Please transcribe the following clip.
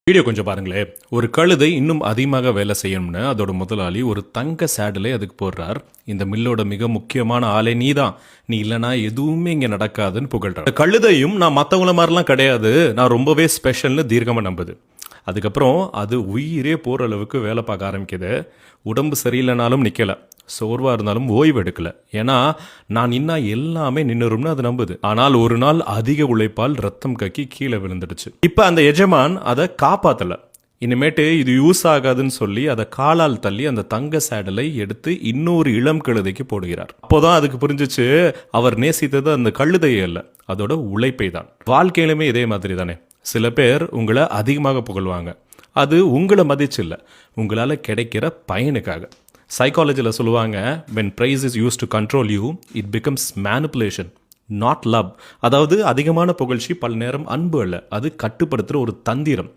Video கொஞ்சம் பாருங்களேன். ஒரு கழுதை இன்னும் அதிகமாக வேலை செய்யணும்னு அதோட முதலாளி ஒரு தங்க சேடலை அதுக்கு போடுறார். இந்த மில்லோட மிக முக்கியமான ஆளே நீதான், நீ இல்லைனா எதுவுமே இங்கே நடக்காதுன்னு புகழ்றார். கழுதையும் நான் மற்றவங்கள மாதிரிலாம் கிடையாது, நான் ரொம்பவே ஸ்பெஷல்னு தீர்க்கமாக நம்புது. அதுக்கப்புறம் அது உயிரே போகிற அளவுக்கு வேலை பார்க்க ஆரம்பிக்குது. உடம்பு சரியில்லைனாலும் நிற்கலை, சோர்வாக இருந்தாலும் ஓய்வு எடுக்கல. ஏன்னா நான் இன்னும் எல்லாமே நின்றுரும்னு அது நம்புது. ஆனால் ஒரு நாள் அதிக உழைப்பால் ரத்தம் கக்கி கீழே விழுந்துடுச்சு. இப்போ அந்த எஜமான் அதை காப்பாற்றலை. இனிமேட்டு இது யூஸ் ஆகாதுன்னு சொல்லி அதை காலால் தள்ளி அந்த தங்க சேடலை எடுத்து இன்னொரு இளம் கழுதைக்கு போடுகிறார். அப்போதான் அதுக்கு புரிஞ்சிச்சு, அவர் நேசித்தது அந்த கழுதையே இல்லை, அதோட உழைப்பை தான். வாழ்க்கையிலுமே இதே மாதிரி தானே. சில பேர் உங்களை அதிகமாக புகழ்வாங்க, அது உங்களை மதிச்சு இல்லை, உங்களால் கிடைக்கிற பயனுக்காக. சைக்காலஜியில் சொல்லுவாங்க, when praise is used to control you, it becomes manipulation, not love. அதாவது அதிகமான புகழ்ச்சி பல நேரம் அன்பு அல்ல, அது கட்டுப்படுத்துகிற ஒரு தந்திரம்.